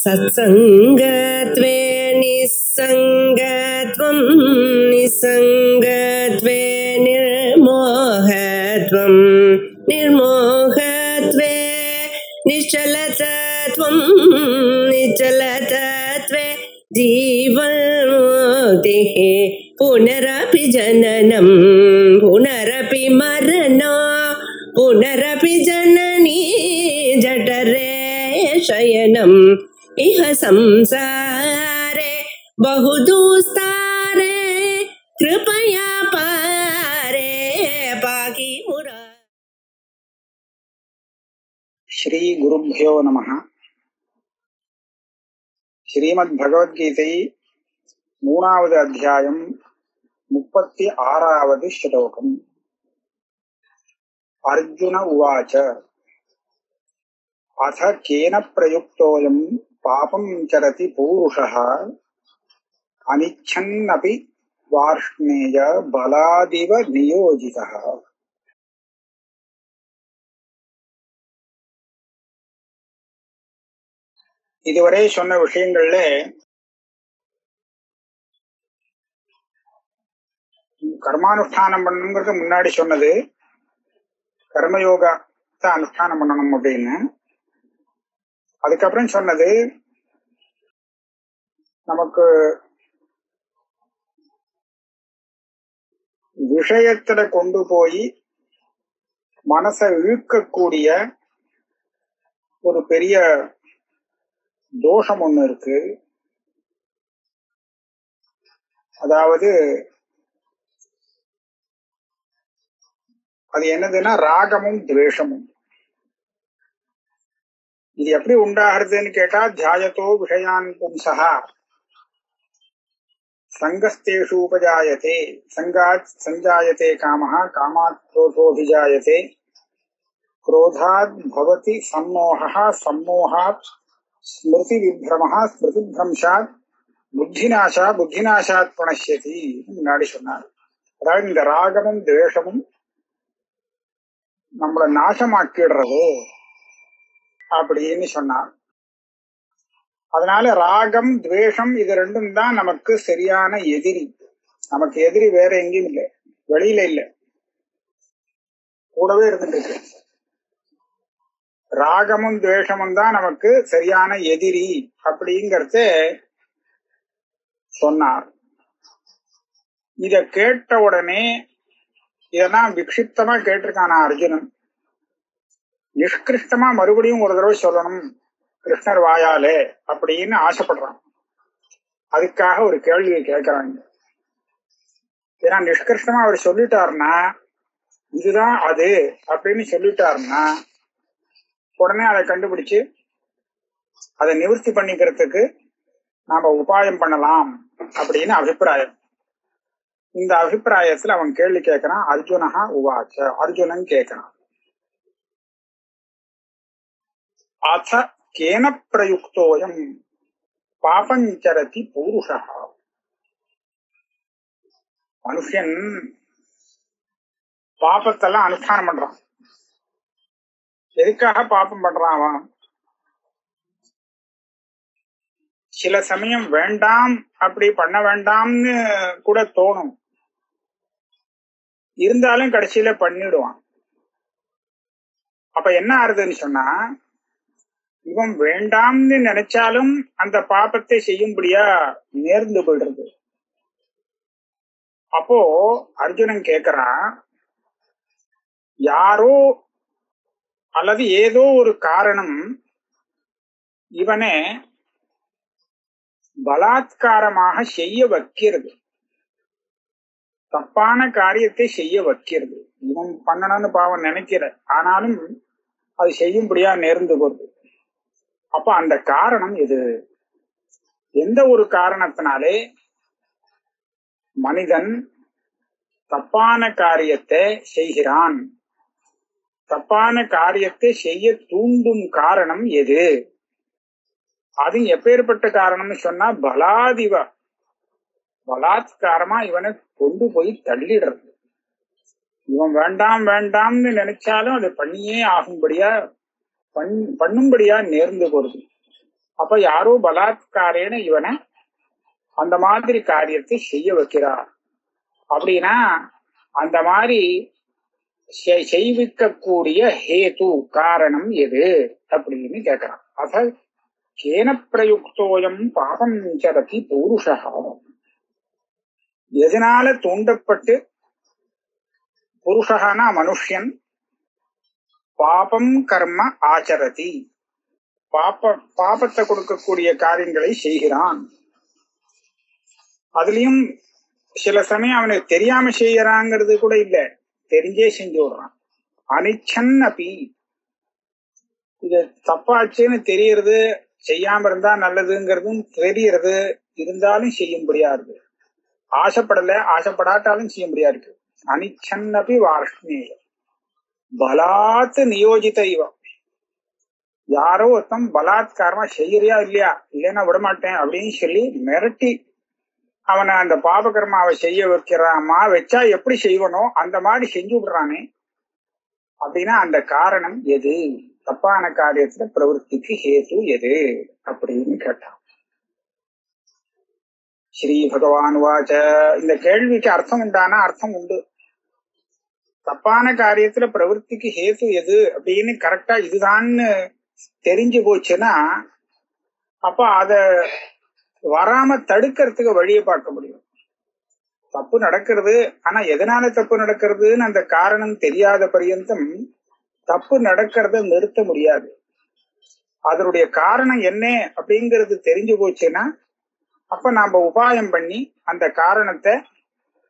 सत्संगत्वे निस्संगत्वं निस्संगत्वे निर्मोहत्वं निर्मोहत्वे निश्चलतत्वं निश्चलतत्वे जीवन्मुक्तिः पुनरपि जननं पुनरपि मरणं पुनरपि जननी जठरे शयनम् इह संसारे बहुदुस्तारे कृपया पारे पाहि मुरा। श्री गुरुभ्यो नमः। श्रीमद्भगवद्गीதை 3வது அத்தியாயம் 36வது ஸ்லோகம். अर्जुन उवाच अथ केन प्रयुक्तोऽयं पापं चरति पूरुषः अनिच्छन्नपि वार्ष्णेय बलादिव नियोजितः. இதுவரை சொன்ன விஷயங்கள்ல கர்மானுஷ்டானம் பண்ணணுங்கிறது முன்னாடி சொன்னது, கர்மயோகத்தை அனுஷ்டானம் பண்ணணும் அப்படின்னு. அதுக்கப்புறம் சொன்னது நமக்கு விஷயத்துல கொண்டு போய் மனசை இழுக்கக்கூடிய ஒரு பெரிய தோஷம் ஒண்ணு இருக்கு. அதாவது அது என்னதுன்னா ராகமும் துவேஷமும். இது எப்படி உண்டாகிறதுன்னு கேட்டா, தியாயத்தோ விஷயான் பும்சஹா சங்கஸ்தேஷு உபஜாயதே சங்காத் சஞ்சாயதே காமஹ காமாத் क्रोधोऽभिजायते क्रोधात् भवति सम्मोहः सम्मोहात् ஸ்மிருதி விப்ரமஹ ஸ்மிருதி பிரம்சாத் புத்திநாசா புத்திநாசாத் புனஷ்யதி முன்னாடி சொன்னார். அதாவது இந்த ராகமும் துவேஷமும் நம்மளை நாசமாக்கிடுறது அப்படின்னு சொன்னார். அதனால ராகம் துவேஷம் இது ரெண்டும் தான் நமக்கு சரியான எதிரி. நமக்கு எதிரி வேற எங்கேயும் இல்லை, வெளியில இல்லை, கூடவே இருந்துட்டு. ராகமும் துவேஷமும் தான் நமக்கு சரியான எதிரி அப்படிங்கறத சொன்னார். இத கேட்ட உடனே இதெல்லாம் விக்ஷிப்தமா கேட்டிருக்கானா அர்ஜுனன். நிஷ்கிருஷ்டமா மறுபடியும் ஒரு தடவை சொல்லணும் கிருஷ்ணர் வாயாலே அப்படின்னு ஆசைப்படுறான். அதுக்காக ஒரு கேள்வியை கேட்கிறாங்க. ஏன்னா நிஷ்கிருஷ்டமா அவர் சொல்லிட்டாருன்னா, இதுதான் அது அப்படின்னு சொல்லிட்டாருன்னா, உடனே அதை கண்டுபிடிச்சு அதை நிவர்த்தி பண்ணிக்கிறதுக்கு நாம உபாயம் பண்ணலாம் அப்படின்னு அபிப்பிராயம். இந்த அபிப்பிராயத்துல அவன் கேள்வி கேட்கிறான். அர்ஜுனஹா உவாச்ச, அர்ஜுனன் கேட்கிறான். அத கேன பிரயுக்தோயம் பாபஞ்சரதி பூருஷா. மனுஷன் பாபத்தெல்லாம் அனுஷ்டானம் பண்றான். எதுக்காக பாபம் பண்றான் அவன்? சில சமயம் வேண்டாம், அப்படி பண்ண வேண்டாம்னு கூட தோணும், இருந்தாலும் கடைசியில பண்ணிடுவான். அப்ப என்ன ஆறுதுன்னு சொன்னா, இவன் வேண்டாம்னு நினைச்சாலும் அந்த பாபத்தை செய்யும்படியா நேர்ந்து போயிடுறது. அப்போ அர்ஜுனன் கேக்குறான், யாரோ அல்லது ஏதோ ஒரு காரணம் இவனை பலாத்காரமாக செய்ய வைக்கிறது, தப்பான காரியத்தை செய்ய வைக்கிறது. இவன் பண்ணணும்னு பாவம் நினைக்கிற, ஆனாலும் அது செய்யும்படியா நேர்ந்து போகுது. அப்ப அந்த காரணம் எது? எந்த ஒரு காரணத்தினாலே மனிதன் தப்பான காரியத்தை செய்கிறான்? தப்பான காரியத்தை செய்ய தூண்டும் காரணம் எது? அது எப்பேற்பட்ட காரணம்னு சொன்னா, பலாத்காரமா இவனை கொண்டு போய் தள்ளிடுறது. இவன் வேண்டாம் வேண்டாம்னு நினைச்சாலும் அதை பண்ணியே ஆகும்படியா பண்ணும்படியா நேர்ந்து போறது. அப்ப யாரோ பலாத்காரேன இவனை அந்த மாதிரி காரியத்தை செய்ய வைக்கிறார் அப்படின்னா அந்த மாதிரி செய்விக்கக்கூடிய ஹேது காரணம் எது அப்படின்னு கேட்கிறான். அத கேன பிரயுக்தோயம் பாபம் சரதி பௌருஷா, எதனால தூண்டப்பட்டு புருஷனா மனுஷன் பாபம் கர்ம ஆச்சரதி, பாபத்தை கொடுக்கக்கூடிய காரியங்களை செய்கிறான். அதுலயும் சில சமயம் அவனுக்கு தெரியாம செய்யறாங்கிறது கூட இல்ல, தெரிஞ்சே செஞ்சு விடுறான். அனிச்சன் அப்பி, இது தப்பாச்சுன்னு தெரியறது, செய்யாம இருந்தா நல்லதுங்கிறதும் தெரியறது, இருந்தாலும் செய்ய முடியாது. ஆசைப்படல, ஆசைப்படாட்டாலும் செய்ய முடியாது. அனிச்சன் அப்பி வார்ஷ்ணே பலாத்து நியோஜித இவன், யாரோ ஒருத்தன் பலாத்காரமா செய்யறியா இல்லையா, இல்லைன்னா விடமாட்டேன் அப்படின்னு சொல்லி மிரட்டி அவனை அந்த பாபகர்மாவை செய்ய வைக்கிறாமா, வச்சா எப்படி செய்வனோ அந்த மாதிரி செஞ்சு விடுறானே. அப்படின்னா அந்த காரணம் எது, தப்பான காரியத்துல பிரவருத்திக்கு ஹேது எது அப்படின்னு கேட்டான். ஸ்ரீ பகவான் வாச்ச, இந்த கேள்விக்கு அர்த்தம் உண்டானா அர்த்தம் உண்டு. தப்பான காரியத்துல பிரவருத்திக்கு ஹேது எது அப்படின்னு கரெக்டா இதுதான்னு தெரிஞ்சு போச்சுன்னா அப்ப அத வராம தடுக்கிறதுக்கு வழியை பார்க்க முடியும். தப்பு நடக்கிறது, ஆனா எதனால தப்பு நடக்கிறதுன்னு அந்த காரணம் தெரியாத பரியந்தம் தப்பு நடக்கிறத நிறுத்த முடியாது. அதனுடைய காரணம் என்ன அப்படிங்கிறது தெரிஞ்சு போச்சுன்னா அப்ப நாம உபாயம் பண்ணி அந்த காரணத்தை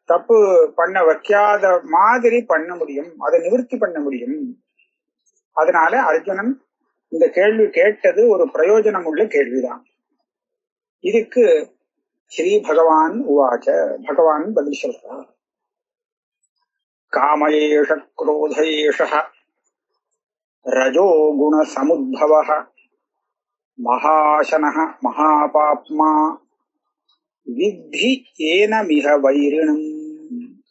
தப்பு பண்ண வைக்காத மாதிரி பண்ண முடியும், அதை நிவர்த்தி பண்ண முடியும். அதனால அர்ஜுனன் இந்த கேள்வி கேட்டது ஒரு பிரயோஜனம் உள்ள கேள்விதான். இதுக்கு ஸ்ரீ பகவான் உவாச்ச, பகவான் பதில் சொல்றார். காமயேஷ குரோதயேஷ ரஜோ குண சமுத்பவ மகாசனஹ மகாபாப்மா வித்தி ஏன மிக வைரிணம்.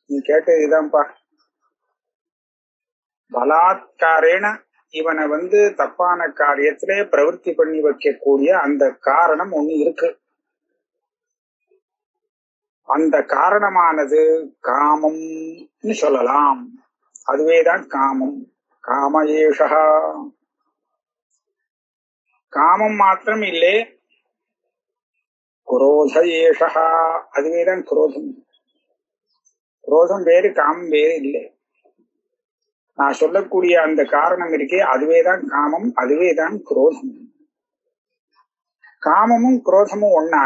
நீ கேட்டது இதுதான்ப்பா. பலாத்காரேன இவனை தப்பான காரியத்திலே பிரவருத்தி பண்ணி வைக்கக்கூடிய அந்த காரணம் ஒண்ணு இருக்கு. அந்த காரணமானது காமம்னு சொல்லலாம். அதுவேதான் காமம். காமயேஷா, காமம் மாத்திரம் இல்லை, குரோதயேஷா, அதுவேதான் குரோதம். குரோதம் வேறு, காமம் வேறு இல்லை. நான் சொல்லக்கூடிய அந்த காரணம் இருக்கே, அதுவேதான் காமம், அதுவேதான் குரோதம். காமமும் குரோதமும் ஒன்னா?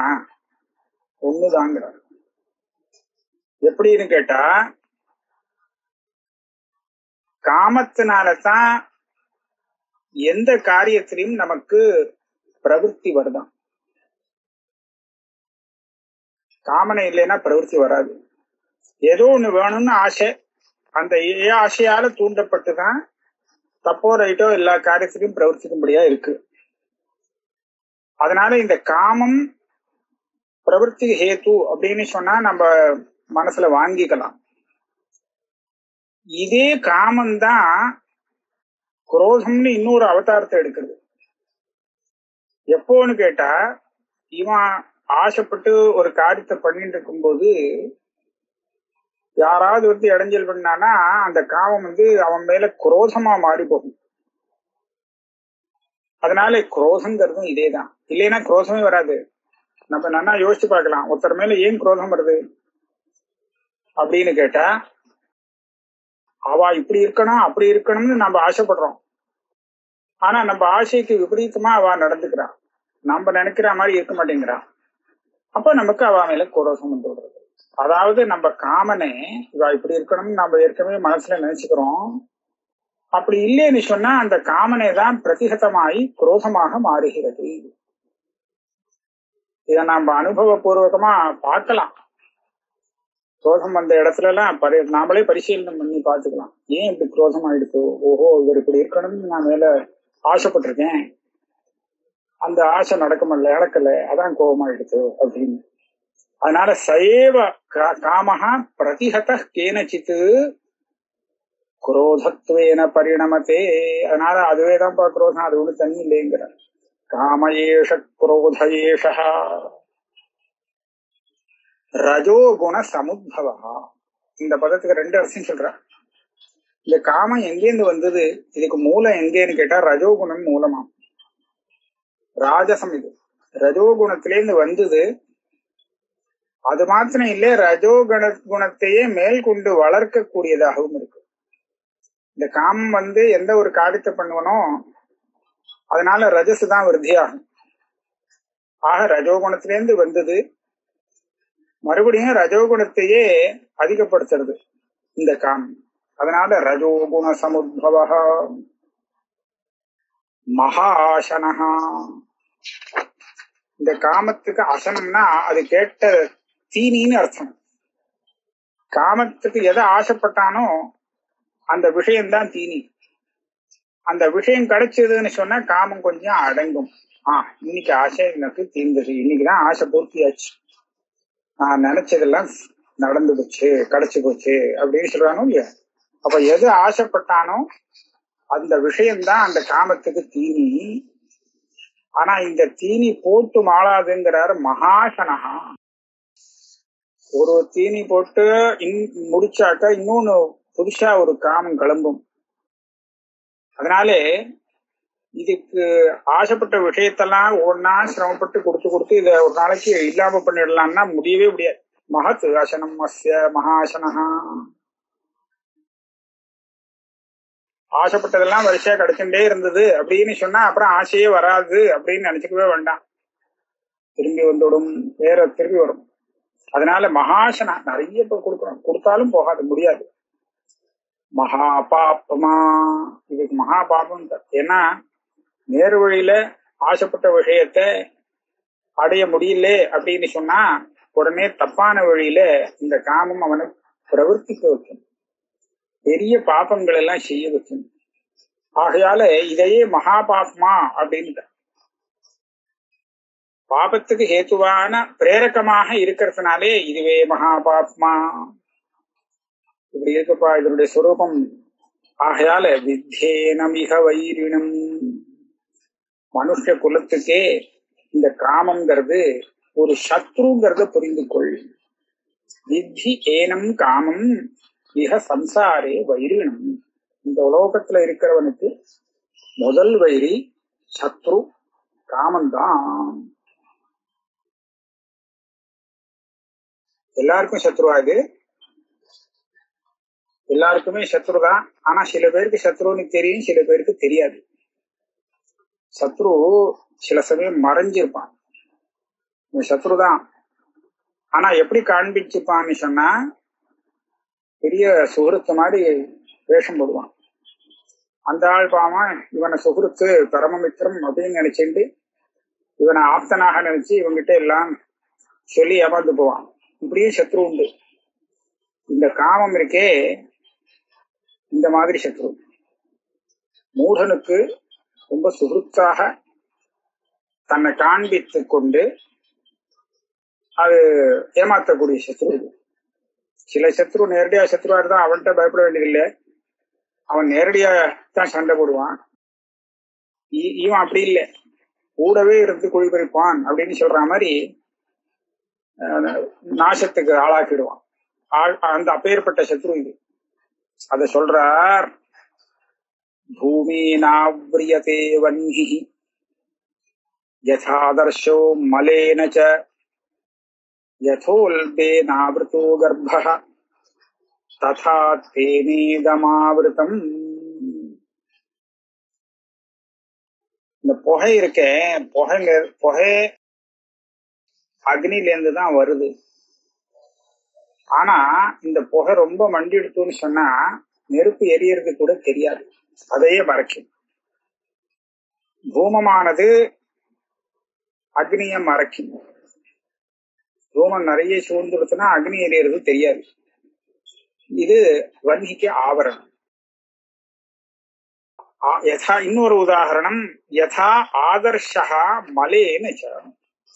ஒண்ணுதாங்கிறார். எப்படின்னு கேட்டா, காமத்தினாலதான் எந்த காரியத்திலையும் நமக்கு பிரவருத்தி வருதான். காமனை இல்லைன்னா பிரவருத்தி வராது. ஏதோ ஒண்ணு வேணும்னு ஆசை, அந்த ஆசையால தூண்டப்பட்டுதான் தப்போ ரைட்டோ எல்லா காரியத்திலையும் பிரவர்த்திக்கும்படியா இருக்கு. அதனால இந்த காமம் பிரவருத்தி ஹேத்து அப்படின்னு சொன்னா நம்ம மனசுல வாங்கிக்கலாம். இதே காமந்தான் குரோதம்னு இன்னொரு அவதாரத்தை எடுக்கிறது. எப்போன்னு கேட்டா, இவன் ஆசைப்பட்டு ஒரு காரியத்தை பண்ணிட்டு இருக்கும்போது யாராவது இடைஞ்சல் பண்ணானா அந்த காமம் அவன் மேல குரோதமா மாறி போகும். அதனால குரோதங்கிறதும் இதேதான். இல்லைன்னா குரோதமே வராது. நம்ம நல்லா யோசிச்சு பார்க்கலாம், ஒருத்தர் மேல ஏன் குரோதம் வருது அப்படின்னு கேட்டா, அவ இப்படி இருக்கணும் அப்படி இருக்கணும்னு நம்ம ஆசைப்படுறோம். ஆனா நம்ம ஆசைக்கு விபரீதமா அவ நடந்துக்கிறான், நம்ம நினைக்கிற மாதிரி இருக்க மாட்டேங்கிறான். அப்ப நமக்கு அவ மேல குரோதம் வந்துடுறது. அதாவது நம்ம காமனை இவ இப்படி இருக்கணும்னு நம்ம ஏற்கனவே மனசுல நினைச்சுக்கிறோம். அப்படி இல்லைன்னு சொன்னா அந்த காமனை தான் பிரதிகதமாயி குரோதமாக மாறுகிறது. இத நம்ம அனுபவபூர்வகமா பார்க்கலாம். குரோதம் வந்த இடத்துல எல்லாம் நாமளே பரிசீலனை பண்ணி பார்த்துக்கலாம். ஏன் இப்படி குரோதம் ஆயிடுச்சு? ஓஹோ, இவர் இப்படி இருக்கணும்னு நான் மேல ஆசைப்பட்டிருக்கேன், அந்த ஆசை நடக்கல, அதான் கோபமாயிடுச்சு அப்படின்னு. அதனால சைவ காமஹா பிரதிஹத கேனச்சித்து குரோதத்வேன பரிணமத்தே. அதனால அதுவேதான் குரோதம், அது ஒண்ணு தண்ணி இல்லைங்கிற. காமயேஷ குரோத ஏஷ ரஜோகுண சமுத்பவா. இந்த பதத்துக்கு ரெண்டு அர்த்தம் சொல்ற. இந்த காமம் எங்கேருந்து வந்தது, இதுக்கு மூலம் எங்கேன்னு கேட்டா ரஜோகுணம் மூலமா. ராஜசம் இது ரஜோகுணத்திலேருந்து வந்தது. அது மாத்திரம் இல்ல, குணத்தையே மேல் கொண்டு வளர்க்கக்கூடியதாகவும் இருக்கு. இந்த காமம் எந்த ஒரு காரியத்தை பண்ணுவனோ அதனால ரஜசு தான் விருத்தியாகும். ஆக ரஜோகுணத்திலேருந்து வந்தது, மறுபடியும் ரஜோகுணத்தையே அதிகப்படுத்துறது இந்த காமம். அதனால ரஜோகுண சமுத்பவ மகாசனஹா. இந்த காமத்துக்கு அசனம்னா அது கேட்ட தீனின்னு அர்த்தம். காமத்துக்கு எதை ஆசைப்பட்டானோ அந்த விஷயம்தான் தீனி. அந்த விஷயம் கிடைச்சதுன்னு சொன்னா காமம் கொஞ்சம் அடங்கும். இன்னைக்கு ஆசை எனக்கு தீர்ந்தது, இன்னைக்குதான் ஆசை பூர்த்தியாச்சு, நான் நினைச்சதெல்லாம் நடந்து போச்சு, கிடைச்சு போச்சு அப்படின்னு சொல்றானோ இல்லையா. அப்ப எது ஆசைப்பட்டானோ அந்த விஷயம்தான் அந்த காமத்துக்கு தீனி. ஆனா இந்த தீனி போட்டு மாளாதுங்கிறாரு மகாசனஹா. ஒரு தீனி போட்டு முடிச்சாக்கா இன்னொன்னு புதுசா ஒரு காமம் கிளம்பும். அதனாலே இதுக்கு ஆசைப்பட்ட விஷயத்தெல்லாம் ஒன்னா சிரமப்பட்டு கொடுத்து இத ஒரு நாளைக்கு இல்லாம பண்ணிடலாம்னா முடியவே முடியாது. மகத் அசனம் அஸ்ய மகாசனஹா. ஆசைப்பட்டதெல்லாம் வரிசையா கிடைச்சுட்டே இருந்தது அப்படின்னு சொன்னா அப்புறம் ஆசையே வராது அப்படின்னு நினைச்சுக்கவே வேண்டாம். திரும்பி வந்துடும், வேற திரும்பி வரும். அதனால மகாசனா நிறைய பேர் கொடுக்கணும், கொடுத்தாலும் போகாது, முடியாது. மகா பாப்பமா, இதுக்கு மகா பாபம். ஏன்னா நேரு வழியில ஆசைப்பட்ட விஷயத்தை அடைய முடியல அப்படின்னு சொன்னா உடனே தப்பான வழியில இந்த காமம் அவனை பிரவர்த்திக்க வைக்கும், பெரிய பாப்பங்கள் எல்லாம் செய்ய வைக்கும். ஆகையால இதையே மகா பாப்பமா அப்படின்னு பாபத்துக்கு ஹேத்துவான பிரேரகமாக இருக்கிறதுனாலே இதுவே மகா பாப்மா இப்படி இருக்குப்பா இதனுடைய சுரூபம். ஆகையால வித்தேனமிக வைரினம், மனுஷ குலத்துக்கே இந்த காமங்கிறது ஒரு சத்ருங்கிறத புரிந்து கொள். வித்தி ஏனம் காமம் மிக சம்சாரே வைரினம். இந்த உலோகத்துல இருக்கிறவனுக்கு முதல் வைரி சத்ரு காமந்தான். எல்லாருக்கும் சத்ருவா இது? எல்லாருக்குமே சத்ருதான். ஆனா சில பேருக்கு சத்ருன்னு தெரியும், சில பேருக்கு தெரியாது. சத்ரு சில சமயம் மறைஞ்சிருப்பான், சத்ருதான். ஆனா எப்படி காண்பிச்சுப்பான்னு சொன்னா பெரிய சுகருத்து மாதிரி வேஷம் போடுவான். அந்த ஆள் பாவம் இவனை சுகருத்து பரமமித்திரம் அப்படின்னு நினைச்சுட்டு இவனை ஆப்தனாக நினைச்சு இவங்கிட்ட எல்லாம் சொல்லி ஏமாந்து போவான். இப்படியே சத்ரு உண்டு. இந்த காமம் இருக்கே இந்த மாதிரி சத்ரு. மூடனுக்கு ரொம்ப சுகருத்தாக தன்னை காண்பித்து கொண்டு அது ஏமாத்தக்கூடிய சத்ரு. சில சத்ரு நேரடியா சத்ருவா இருந்தா அவன்கிட்ட பயப்பட வேண்டியதில்லை, அவன் நேரடியா தான் சண்டை போடுவான். இவன் அப்படி இல்லை, கூடவே இருந்து குழி பறிப்பான் அப்படின்னு சொல்ற மாதிரி நாசத்துக்கு ஆளாக்கிடுவான். அந்த அப்பேற்பட்ட சத்ரு இது. அத சொல்றார். பூமி நாவ்ரியதே வன்ஹி யதாதர்ஷோ மலேனச யதோல்பே நாவ்ருதோ கர்ப்பஹ ததா தேனேதமாவிருதம். இந்த புகை இருக்கே, புகை அக்னிலேருந்து தான் வருது. ஆனா இந்த புகை ரொம்ப மண்டி எடுத்துன்னு சொன்னா நெருப்பு எரியறது கூட தெரியாது, அதையே மறைக்கும். தூமமானது அக்னியை மறைக்கும். தூமம் நிறைய சூழ்ந்துடுச்சுன்னா அக்னி எரியறது தெரியாது. இது வன்னிக்கு ஆவரணம். இன்னொரு உதாரணம், யதா ஆதர்ஷா மலேன.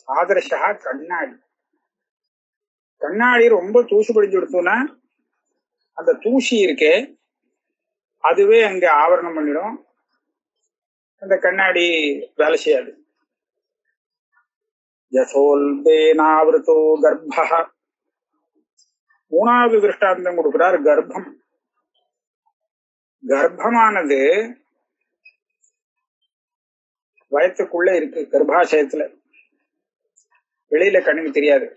ஆதர்ஷா கண்ணாடி. கண்ணாடி ரொம்ப தூசு படிஞ்சு கொடுத்தோம்னா அந்த தூசி இருக்கே அதுவே அங்க ஆவரணம் பண்ணிடும், அந்த கண்ணாடி வேலை செய்யாது. யசோல்பேனாவிருத்தோ கர்ப்பः. மூணாவது திருஷ்டாந்தம் கொடுக்கிறார், கர்ப்பம். கர்ப்பமானது வயத்துக்குள்ள இருக்கு, கர்ப்பாசயத்துல, வெளியில கண்ணுக்கு தெரியாது.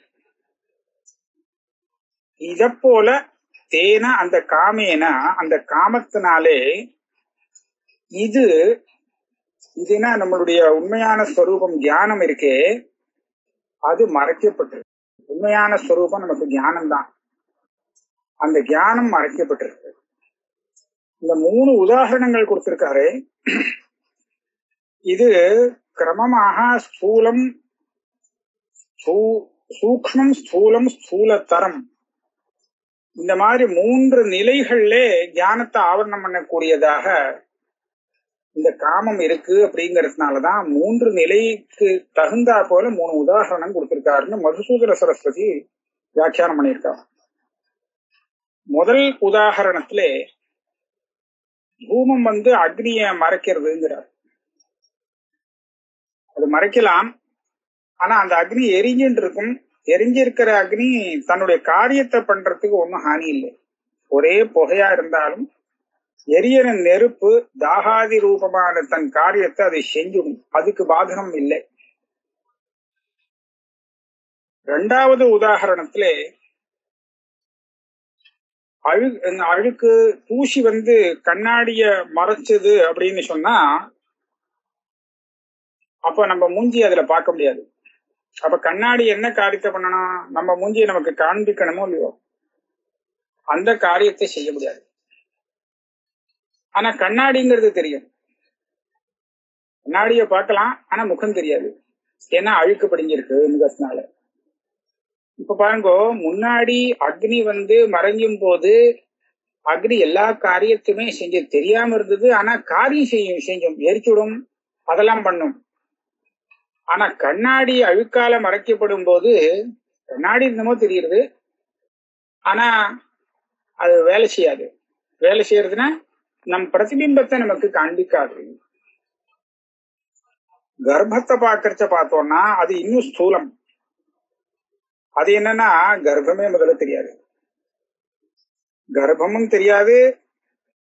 இத போல தேன அந்த காமேனா, அந்த காமத்தினாலே, இதுனா நம்மளுடைய உண்மையான ஸ்வரூபம் ஞானம் இருக்கே, அது மறைக்கப்பட்டிருக்கு. உண்மையான ஸ்வரூபம் நமக்கு ஞானம் தான், அந்த ஞானம் மறைக்கப்பட்டிருக்கு. இந்த 3 உதாரணங்கள் கொடுத்திருக்காரு. இது கிரமமாக ஸ்தூலம், சூக்ஷ்மம், ஸ்தூலம், ஸ்தூலத்தரம், இந்த மாதிரி 3 நிலைகள்ல ஞானத்தை ஆவரணம் பண்ணக்கூடியதாக இந்த காமம் இருக்கு. அப்படிங்கறதுனாலதான் 3 நிலைக்கு தகுந்தா போல 3 உதாரணம் கொடுத்திருக்காருன்னு மதுசூதன சரஸ்வதி வியாக்கியானம் பண்ணியிருக்காங்க. முதல் உதாரணத்துல தூமம் அக்னிய மறைக்கிறதுங்கிறார். அது மறைக்கலாம், ஆனா அந்த அக்னி எரிஞ்சுட்டு இருக்கும். எரிஞ்சிருக்கிற அக்னி தன்னுடைய காரியத்தை பண்றதுக்கு ஒன்னும் ஹானி இல்லை. ஒரே புகையா இருந்தாலும் எரியற நெருப்பு தாகாதி ரூபமான தன் காரியத்தை அதை செஞ்சிடும், அதுக்கு பாதகம் இல்லை. 2வது உதாரணத்துல அழுக்கு தூசி கண்ணாடிய மறைச்சது அப்படின்னு சொன்னா, அப்ப நம்ம மூஞ்சி அதுல பார்க்க முடியாது. அப்ப கண்ணாடி என்ன காரியத்தை பண்ணணும்? நம்ம மூஞ்சியை நமக்கு காண்பிக்கணுமோ இல்லையோ, அந்த காரியத்தை செய்ய முடியாது. ஆனா கண்ணாடிங்கிறது தெரியும். கண்ணாடிய பார்க்கலாம், ஆனா முகம் தெரியாது, ஏன்னா அழுக்கு படிஞ்சிருக்கு முகத்தினால. இப்ப பாருங்க, முன்னாடி அக்னி மறைஞ்சும் போது அக்னி எல்லா காரியத்தையுமே செஞ்சு தெரியாம இருந்தது. ஆனா காரியம் செஞ்சோம், எரிச்சுடும், அதெல்லாம் பண்ணும். ஆனா கண்ணாடி அழுக்கால மறைக்கப்படும் போது கண்ணாடி என்னமோ தெரியுது, ஆனா அது வேலை செய்யாது. வேலை செய்யறதுன்னா நம் பிரதிபிம்பத்தை நமக்கு காண்பிக்காது. கர்ப்பத்தை பாக்கறச்ச பார்த்தோம்னா அது இன்னும் ஸ்தூலம். அது என்னன்னா, கர்ப்பமே முதல்ல தெரியாது, கர்ப்பமும் தெரியாது,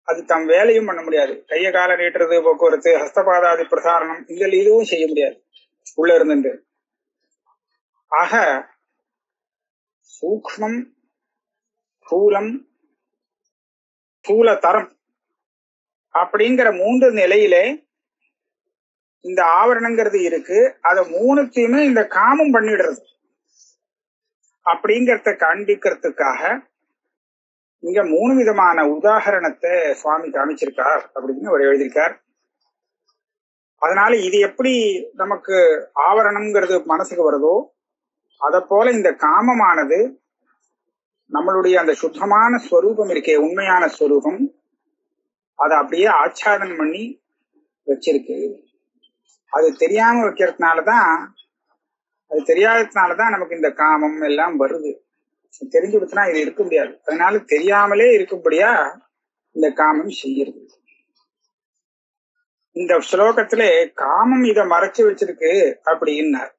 அது தம் வேலையும் பண்ண முடியாது. கைய கால நீட்டுறது, போக்குவரத்து, ஹஸ்தபாதாதி பிரசாரணம், இதுவும் செய்ய முடியாது உள்ள இருந்து. ஆக சூக்ஷ்மம், ஸ்தூலம், ஸ்தூலதரம் அப்படிங்கிற 3 நிலையிலே இந்த ஆவரணங்கிறது இருக்கு. அத 3த்தையுமே இந்த காமம் பண்ணிடுறது. அப்படிங்கறத காண்பிக்கிறதுக்காக இங்க 3 விதமான உதாரணத்தை சுவாமி காமிச்சிருக்கார் அப்படின்னு அவர் எழுதியிருக்கார். அதனால இது எப்படி நமக்கு ஆவரணம்ங்கிறது மனசுக்கு வருதோ, அத போல இந்த காமமானது நம்மளுடைய அந்த சுத்தமான ஸ்வரூபம் இருக்கே, உண்மையான ஸ்வரூபம், அதை அப்படியே ஆச்சாதனம் பண்ணி வச்சிருக்கு. அது தெரியாம வைக்கிறதுனாலதான், அது தெரியாததுனாலதான் நமக்கு இந்த காமம் எல்லாம் வருது. தெரிஞ்சு கொடுத்தனா இது இருக்க முடியாது. அதனால தெரியாமலே இருக்கும்படியா இந்த காமம் செய்யறது. இந்த ஸ்லோகத்துல காமம் இத மறைச்சு வச்சிருக்கு அப்படின்னார்.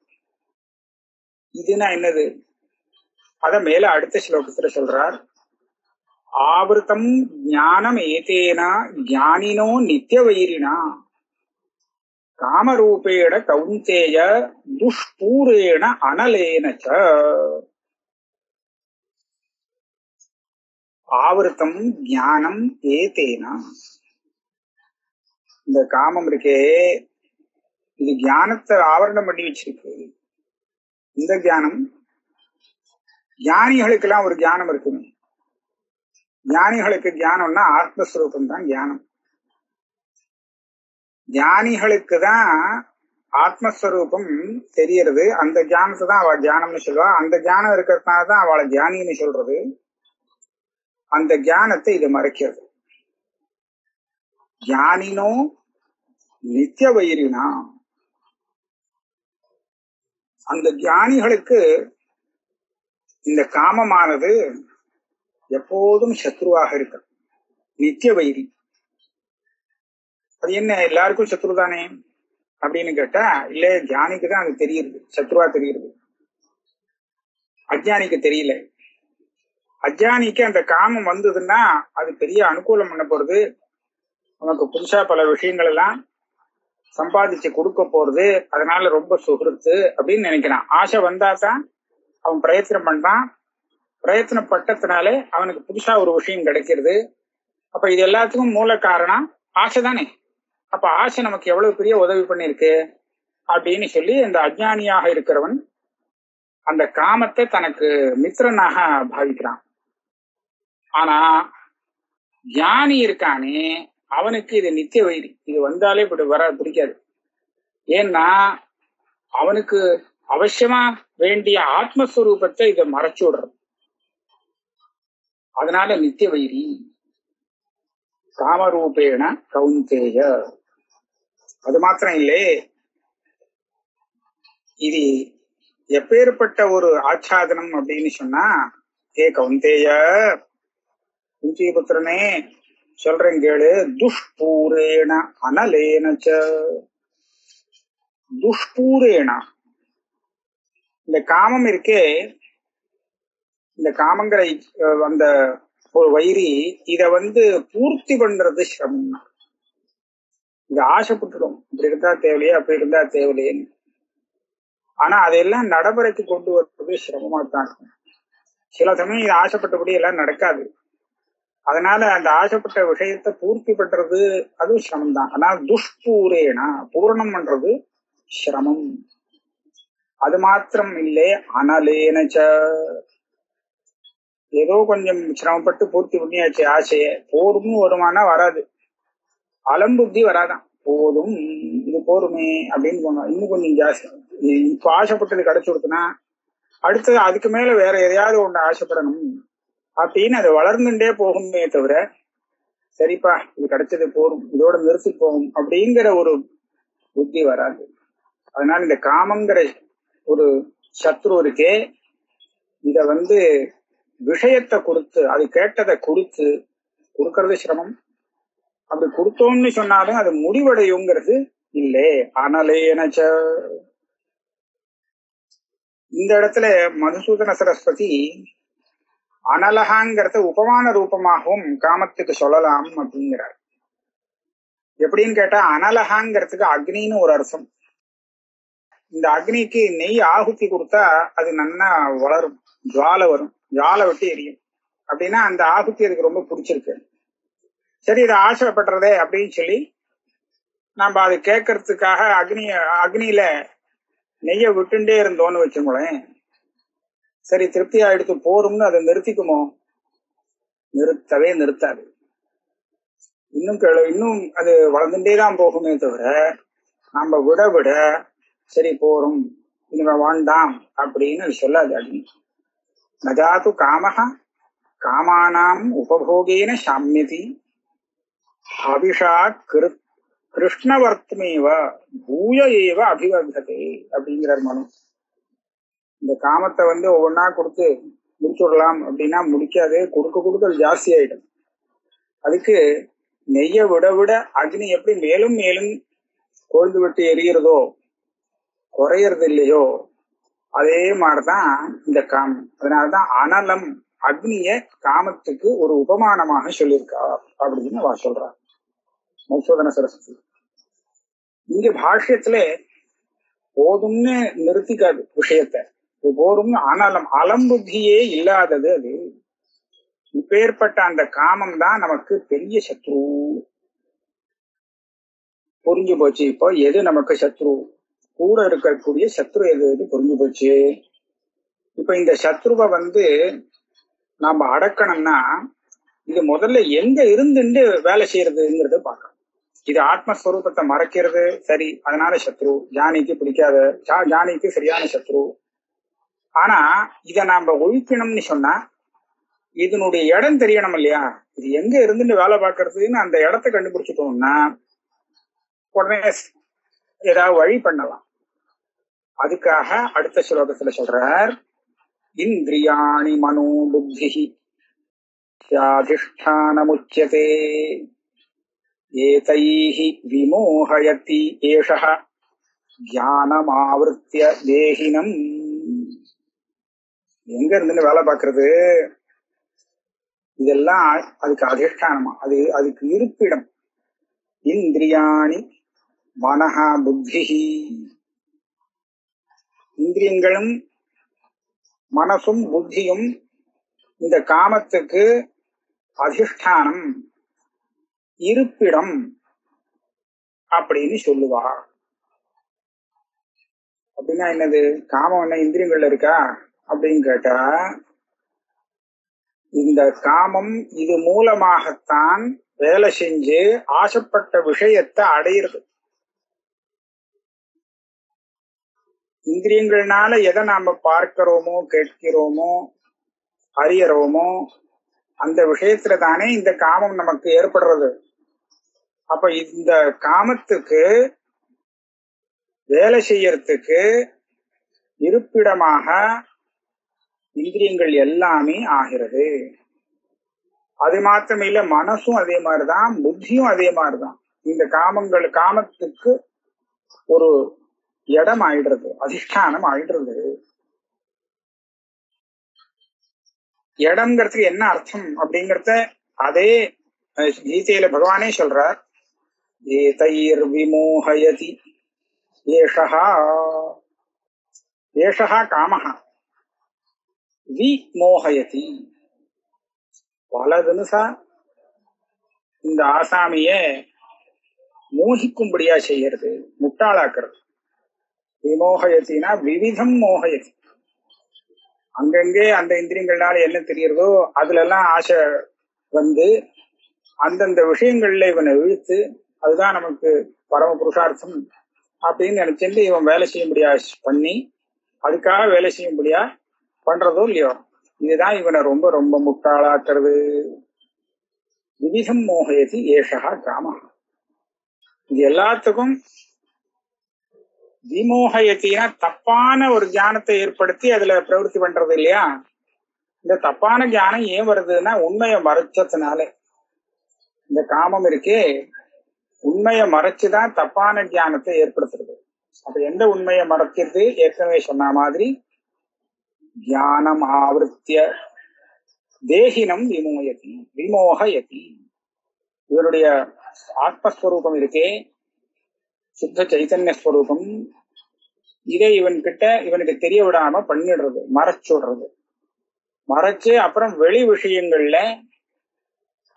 இதுனா என்னது? அத மேல அடுத்த ஸ்லோகத்துல சொல்றார். ஆவருத்தம் ஞானம் ஏதேனா ஞானினோ நித்திய வைரினா காமரூபேண கௌந்தேய துஷ்பூரேண அனலேனச்ச. ஆவருத்தம் ஞானம் ஏதேனா, இந்த காமம் இருக்கே, இது ஞானத்தை ஆவரணம் பண்ணி வச்சிருக்கு. இந்த ஞானம் ஞானிகளுக்கெல்லாம் ஒரு ஞானம் இருக்குமே. ஞானிகளுக்கு ஞானம்னா ஆத்மஸ்வரூபம் தான் ஞானம். ஞானிகளுக்கு தான் ஆத்மஸ்வரூபம் தெரியறது. அந்த ஞானத்தை தான் அவள் ஞானம்னு சொல்லுவா. அந்த ஞானம் இருக்கிறதுனாலதான் அவளை ஞானின்னு சொல்றது. அந்த ஞானத்தை இது மறைக்கிறது. ஞானினோ நித்திய வைரினா, அந்த ஞானிகளுக்கு இந்த காமமானது எப்போதும் சத்ருவாக இருக்கு. நித்திய வைரி. அது என்ன, எல்லாருக்கும் சத்ரு தானே. அப்படின்னு கேட்டா இல்ல, ஞானிக்கு தான் அது தெரியுது, சத்ருவா தெரியுது, அஜ்ஞானிக்கு தெரியல. அஜ்ஞானிக்கு அந்த காமம் வந்ததுன்னா அது பெரிய அனுகூலம் பண்ண போறது, உனக்கு புதுசா பல விஷயங்கள் எல்லாம் சம்பாதிச்சு கொடுக்க போறது, அதனால ரொம்ப சுகிருத்து அப்படின்னு நினைக்கிறான். ஆசை வந்தாதான் அவன் பிரயத்தனம் பண்றான், பிரயத்தனப்பட்டதுனாலே அவனுக்கு புதுசா ஒரு விஷயம் கிடைக்கிறது. அப்ப இது எல்லாத்துக்கும் மூல காரணம் ஆசை தானே. அப்ப ஆசை நமக்கு எவ்வளவு பெரிய உதவி பண்ணிருக்கு அப்படின்னு சொல்லி இந்த அஜ்ஞானியாக இருக்கிறவன் அந்த காமத்தை தனக்கு மித்திரனாக பாவிக்கிறான். ஆனா ஞானி இருக்கானே அவனுக்கு இது நித்திய வைரி, இது வந்தாலே வர பிடிக்காது. ஏன்னா அவனுக்கு அவசியமா வேண்டிய ஆத்மஸ்வரூபத்தை இதை மறைச்சு விடுறது. அதனால நித்திய வைரி காமரூபேண கௌந்தேய. அது மாத்திரம் இல்லே, இது எப்பேற்பட்ட ஒரு ஆச்சாதனம் அப்படின்னு சொன்னா, ஏ கௌந்தேய குந்திபுத்திரனே சொல்றேன் கேளு, துஷ்பூரேண அனலேனச்ச. துஷ்பூரேண இந்த காமம் இருக்கே, இந்த காமங்கிற அந்த ஒரு வைரி இத பூர்த்தி பண்றது சிரமம். இது ஆசைப்பட்டுடும், இப்படி இருந்தா தேவையே அப்படி இருந்தா தேவையில்லையேன்னு. ஆனா அதெல்லாம் நடைமுறைக்கு கொண்டு வருவது சிரமமா தான் இருக்கும். சில சமயம் இது ஆசைப்பட்டபடி எல்லாம் நடக்காது. அதனால அந்த ஆசைப்பட்ட விஷயத்தை பூர்த்தி பண்றது அது சிரமம் தான். ஆனால் துஷ்பூரேனா பூரணம் பண்றது சிரமம். அது மாத்திரம் இல்லை, அனலேனச்ச ஏதோ கொஞ்சம் சிரமப்பட்டு பூர்த்தி பண்ணியாச்சு ஆசைய, போரும் வருமானா வராது, அலம்புத்தி வராதான். போதும், இது போருமே அப்படின்னு போனோம், இன்னும் கொஞ்சம் ஜாஸ்தி. இப்ப ஆசைப்பட்டது கிடைச்சு கொடுத்தனா அடுத்தது அதுக்கு மேல வேற எதையாவது ஒண்ணு ஆசைப்படணும் அப்படின்னு அது வளர்ந்துட்டே போகுமே தவிர, சரிப்பா இது கிடைச்சது போரும், இதோட நிறுத்தி போகும் அப்படிங்கிற ஒரு புத்தி வராது. அதனால இந்த காமங்கிற ஒரு சத்ரு இருக்கே, இத விஷயத்தை கொடுத்து அது கேட்டதை கொடுக்கறது சிரமம். அப்படி கொடுத்தோம்னு சொன்னாலும் அது முடிவடையுங்கிறது இல்லே. அனலேனச்ச. இந்த இடத்துல மதுசூதன சரஸ்வதி அனலகாங்கிறத உபமான ரூபமாகவும் காமத்துக்கு சொல்லலாம் அப்படிங்கிறார். எப்படின்னு கேட்டா, அனலகாங்கிறதுக்கு அக்னின்னு ஒரு அர்த்தம். இந்த அக்னிக்கு நெய் ஆகுத்தி கொடுத்தா அது நன்னா வளரும், ஜுவாலை வரும், ஜுவாலை விட்டு எரியும். அப்படின்னா அந்த ஆகுத்தி அதுக்கு ரொம்ப பிடிச்சிருக்கு. சரி, இது ஆசைப்படுறதே அப்படின்னு சொல்லி நம்ம அது கேட்கறதுக்காக அக்னியில நெய்ய விட்டுண்டே இருந்தோன்னு வச்சுக்கோங்களேன், சரி திருப்தியா எடுத்து போரும்னு அதை நிறுத்திக்குமோ? நிறுத்தவே நிறுத்தாது. இன்னும் அது வளர்ந்துட்டேதான் போகுமே தவிர நம்ம விட விட சரி போரும், இனிமே வேண்டாம் அப்படின்னு அது சொல்லாது. அக்னி நஜாத்து காமஹ காமானாம் உபபோகேன சாமியதி ஹவிஷா கிருஷ்ணவர்த்தமேவ பூய ஏவ அபிவர்த்ததே அப்படிங்கிறார் மனு. இந்த காமத்தை ஒவ்வொன்னா கொடுத்து முடிச்சுடலாம் அப்படின்னா முடிக்காது, கொடுக்க அது ஜாஸ்தி ஆயிடும். அதுக்கு நெய்ய விட விட அக்னி எப்படி மேலும் மேலும் கொழுந்து விட்டு எரிகிறதோ குறையறது இல்லையோ, அதே மாதிரிதான் இந்த காமம். அதனாலதான் அனலம் அக்னிய காமத்துக்கு ஒரு உபமானமாக சொல்லியிருக்கா அப்படின்னு அவ சொல்றார் மதுசூதன சரஸ்வதி. இங்க பாஷ்யத்துல போதும்னு நிறுத்திக்காது விஷயத்த, போதும்னு அனலம் அலம்புத்தியே இல்லாதது. அது இப்பேற்பட்ட அந்த காமம் தான் நமக்கு பெரிய சத்ரு. புரிஞ்சு போச்சு இப்போ எது நமக்கு சத்ரு, கூட இருக்கக்கூடிய சத்ரு எது புரிஞ்சு போச்சு. இப்ப இந்த சத்ருவை நாம அடக்கணும்னா இது முதல்ல எங்க இருந்துட்டு வேலை செய்யறதுங்கிறத பார்க்கணும். இது ஆத்மஸ்வரூபத்தை மறைக்கிறது சரி, அதனால சத்ரு. ஜானிக்கு பிடிக்காத, ஜானிக்கு சரியான சத்ரு. ஆனா இத நாம ஒழிக்கணும்னு சொன்னா இதனுடைய இடம் தெரியணும் இல்லையா? இது எங்க இருந்துட்டு வேலை பார்க்கறதுன்னு அந்த இடத்த கண்டுபிடிச்சிட்டோம்னா உடனே ஏதாவது வழி பண்ணலாம். அதுக்காக அடுத்த ஸ்லோகத்துல சொல்றார், இந்திரியாணி மனோ புத்தி அதிஷ்டானமுச்யதே ஏதைஹி விமோஹயதி ஏஷஹ தியானம் ஆவர்த்திய தேகினம். எங்க இருந்துன்னு வேலை பார்க்கறது? இதெல்லாம் அதுக்கு அதிஷ்டானமா, அதுக்கு இருப்பிடம். இந்திரியாணி மனஹா புத்தி. இந்திரியங்களும் மனசும் புத்தியும் இந்த காமத்துக்கு அதிஷ்டானம், இருப்பிடம் அப்படின்னு சொல்லுவா. அப்படின்னா என்னது? காமம் என்ன இந்திரியங்கள்ல இருக்கா அப்படின்னு கேட்டா, இந்த காமம் இது மூலமாகத்தான் வேலை செஞ்சு ஆசைப்பட்ட விஷயத்தை அடையிறது. இந்திரியங்கள்னால எதை நாம பார்க்கிறோமோ, கேட்கிறோமோ, அறியறோமோ, அந்த விஷயத்துல தானே இந்த காமம் நமக்கு ஏற்படுறது. அப்ப இந்த காமத்துக்கு வேலை செய்யறதுக்கு இருப்பிடமாக இந்திரியங்கள் எல்லாமே ஆகிறது. அது மாத்திரம் இல்ல, மனசும் அதே மாதிரிதான், புத்தியும் அதே மாதிரிதான். இந்த காமத்துக்கு ஒரு இடம் ஆயிடுறது, அதிஷ்டானம் ஆயிடுறது. இடம்ங்கிறதுக்கு என்ன அர்த்தம் அப்படிங்கறத அதே கீதையில பகவானே சொல்றார். ஏதைர் விமோஹயதி ஏஷஹா ஏஷஹா காமஹா விமோஹயதி. பல தினசா இந்த ஆசாமிய மோகிக்கும்படியா செய்யறது, முட்டாளாக்குறது. விமோகயத்தினா விவிதம் மோகயத்தி. அங்கங்கே அந்த இந்திரியங்கள்னால என்ன தெரியறதோ அதுல எல்லாம் ஆசை வந்து அந்தந்த விஷயங்கள்ல இவனை இழுத்து, அதுதான் நமக்கு பரம புருஷார்த்தம் அப்படின்னு நினைச்சுட்டு இவன் வேலை செய்ய முடியா பண்ணி, அதுக்காக வேலை செய்ய முடியா பண்றதோ இல்லையோ, இதுதான் இவனை ரொம்ப ரொம்ப முட்டாளாக்குறது. விவிதம் மோகயதி ஏஷா காம. இது எல்லாத்துக்கும் விமோகயத்தினா தப்பான ஒரு ஞானத்தை ஏற்படுத்தி அதுல பிரவருத்தி பண்றது இல்லையா. இந்த தப்பான ஞானம் ஏன் வருதுன்னா உண்மையை மறைச்சதுனால. இந்த காமம் இருக்கே, உண்மையை மறைச்சுதான் தப்பான ஞானத்தை ஏற்படுத்துறது. அப்ப எந்த உண்மையை மறைக்கிறது? ஏற்கனவே சொன்ன மாதிரி ஞானம் ஆவர்த்திய தேகினம் விமோகயதி. இவருடைய ஆத்மஸ்வரூபம் இருக்கே, சுத்த சைத்தன்ய ஸ்வரூபம், இதை இவனுக்கு தெரிய விடாம பண்ணிடுறது, மறைச்சுடுறது. மறைச்சு அப்புறம் வெளி விஷயங்கள்ல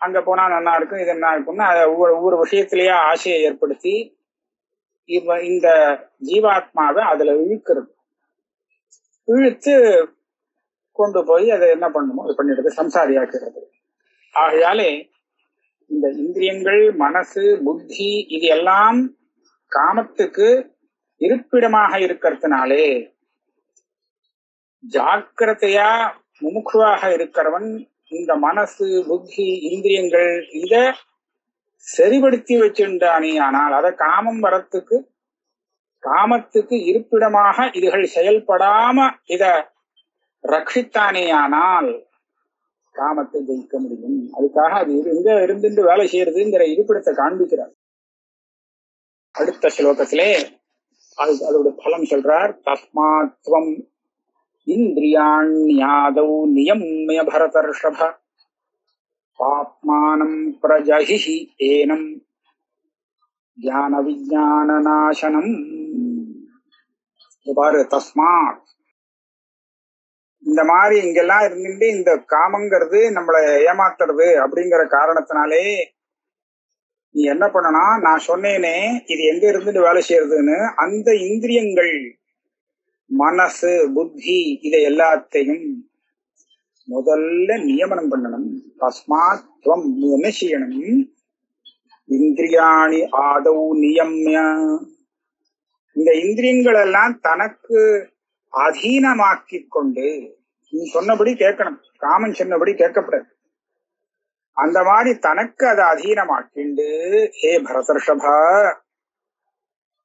அங்க போனா நல்லா இருக்கும், இது என்ன இருக்கும்னா ஒவ்வொரு விஷயத்திலேயே ஆசையை ஏற்படுத்தி இந்த ஜீவாத்மாவை அதுல இழுக்கிறது. இழுத்து கொண்டு போய் அதை என்ன பண்ணுமோ அது பண்ணிடுறது, சம்சாரியாக்குறது. ஆகையாலே இந்த இந்திரியங்கள், மனசு, புத்தி இது எல்லாம் காமத்துக்கு இருப்பிடமாக இருக்கிறதுனாலே ஜாக்கிரதையா முமுட்சுவாக இருக்கிறவன் இந்த மனசு, புத்தி, இந்திரியங்கள் இத சரிபடுத்தி வச்சுட்டானே, ஆனால் அத காமம் வரத்துக்கு, காமத்துக்கு இருப்பிடமாக இதுகள் செயல்படாம இத ரட்சித்தானே ஆனால் காமத்தை ஜெயிக்க முடியும். அதுக்காக அது எங்க இருந்து வேலை செய்யறதுங்கிற இருப்பிடத்தை காண்பிக்கிறார். அடுத்த ஸ்லோகத்திலே அதோட பலம் சொல்றார். தஸ்மாத்வம் இந்திரியாண்யாதௌ நியம்ய பரதர்ஷப பாப்மானம் பிரஜஹி ஏனம் ஞான விஞ்ஞான நாசனம். பாரு, தஸ்மாத், இந்த மாதிரி இங்கெல்லாம் இருந்துட்டு இந்த காமங்கிறது நம்மளை ஏமாத்துறது அப்படிங்கிற காரணத்தினாலே நீ என்ன பண்ணனா, நான் சொன்னேனே இது எங்க இருந்துட்டு வேலை செய்யறதுன்னு, அந்த இந்திரியங்கள், மனசு, புத்தி இதை எல்லாத்தையும் முதல்ல நியமனம் பண்ணணும். தஸ்மாத் துவம், நீ என்ன செய்யணும்? இந்திரியாணி ஆதௌ நியம்ய, இந்த இந்திரியங்கள் எல்லாம் தனக்கு அதீனமாக்கி கொண்டு, நீ சொன்னபடி கேட்கணும், காமன் சொன்னபடி கேட்கப்படாது. அந்த மாதிரி தனக்கு அதை அதீனமாக்கிண்டு, ஹே பரதர்ஷபா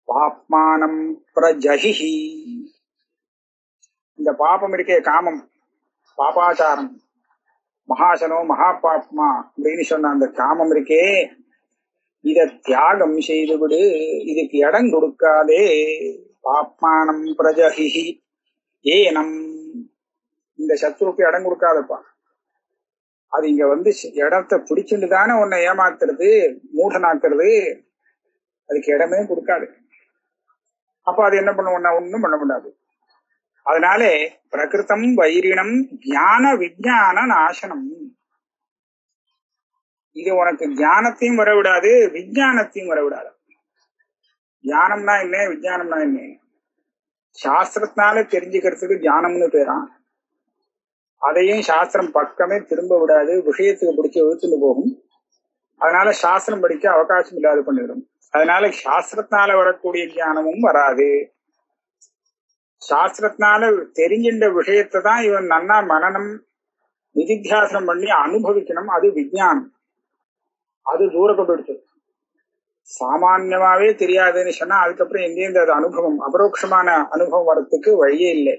பாப்மானம் பிரஜஹி, இந்த பாபம் இருக்கே காமம், பாபாச்சாரம், மகாசனோ மகாபாப்மா அப்படின்னு சொன்ன அந்த காமம் இருக்கே, இத தியாகம் செய்து விடு, இதுக்கு இடம் கொடுக்காதே. பாப்மானம் பிரஜஹி ஏனம், இந்த சத்ருக்கு இடம் கொடுக்காதப்பா. அது இங்க வந்து இடத்தை பிடிச்சுட்டு தானே உன்னை ஏமாத்துறது, மூடனாக்குறது. அதுக்கு இடமே கொடுக்காது. அப்ப அது என்ன பண்ணுவோம்னா ஒண்ணும் பண்ண முடியாது. அதனாலே பிரகிருதம் வைரினம் ஞான விஞ்ஞான நாசனம். இது உனக்கு ஞானத்தையும் வரவிடாது, விஞ்ஞானத்தையும் வரவிடாது. ஞானம்னா என்ன, விஞ்ஞானம்னா என்ன? சாஸ்திரத்தினால தெரிஞ்சுக்கிறதுக்கு ஞானம்னு பேரான். அதையும் சாஸ்திரம் பக்கமே திரும்ப விடாது, விஷயத்துக்கு பிடிச்சி இழுத்துட்டு போகும். அதனால சாஸ்திரம் படிக்க அவகாசம் இல்லாது பண்ணிடும். அதனால சாஸ்திரத்தினால வரக்கூடிய ஞானமும் வராது. சாஸ்திரத்தினால தெரிஞ்சின்ற விஷயத்தை தான் இவன் நன்னா மனனம் நிதித்தியாசனம் பண்ணி அனுபவிக்கணும். அது விஞ்ஞானம். அது தூரப்பட்டு சாமான்யமாவே தெரியாதுன்னு சொன்னா அதுக்கப்புறம் எங்கேருந்து அது அனுபவம், அபரோக்ஷமான அனுபவம் வர்றதுக்கு வழியே இல்லை.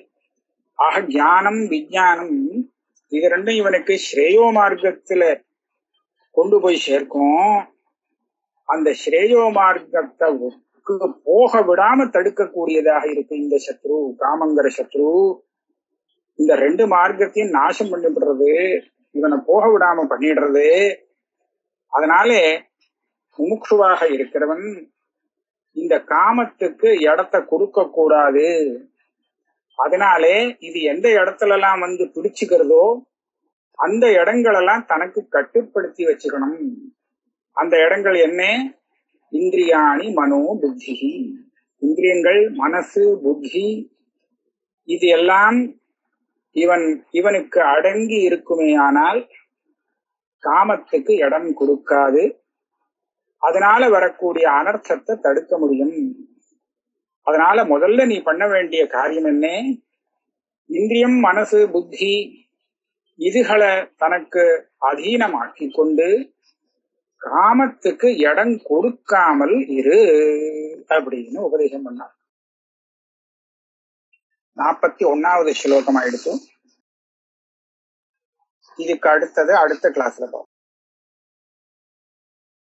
ஆக ஞானம் விஞ்ஞானம் இது ரெண்டும் இவனுக்கு ஸ்ரேயோ மார்க்கத்துல கொண்டு போய் சேர்க்கும். அந்த ஸ்ரேயோ மார்க்கத்தை போக விடாம தடுக்கக்கூடியதாக இருக்கு இந்த சத்ரு, காமங்கிற சத்ரு. இந்த ரெண்டு மார்க்கத்தையும் நாசம் பண்ணிவிடுறது, இவனை போக விடாம பண்ணிடுறது. அதனாலே முமுட்சுவாக இருக்கிறவன் இந்த காமத்துக்கு இடத்தை கொடுக்க கூடாது. அதனாலே இது எந்த இடத்துல எல்லாம் வந்து பிடிச்சுக்கிறதோ அந்த இடங்களெல்லாம் தனக்கு கட்டுப்படுத்தி வச்சுக்கணும். அந்த இடங்கள் என்ன? இந்திரியாணி மனோ புத்தி. இந்திரியங்கள் மனசு புத்தி இது எல்லாம் இவனுக்கு அடங்கி இருக்குமே ஆனால் காமத்துக்கு இடம் கொடுக்காது. அதனால வரக்கூடிய அனர்த்தத்தை தடுக்க முடியும். அதனால முதல்ல நீ பண்ண வேண்டிய காரியம் என்ன? இந்திரியம் மனசு புத்தி இதுகளை தனக்கு அதீனமாக்கி கொண்டு காமத்துக்கு இடம் கொடுக்காமல் இரு அப்படின்னு உபதேசம் பண்ணார். 41வது ஸ்லோகம் ஆயிடுச்சு. இதுக்கு அடுத்தது அடுத்த கிளாஸ்ல பார்ப்போம்.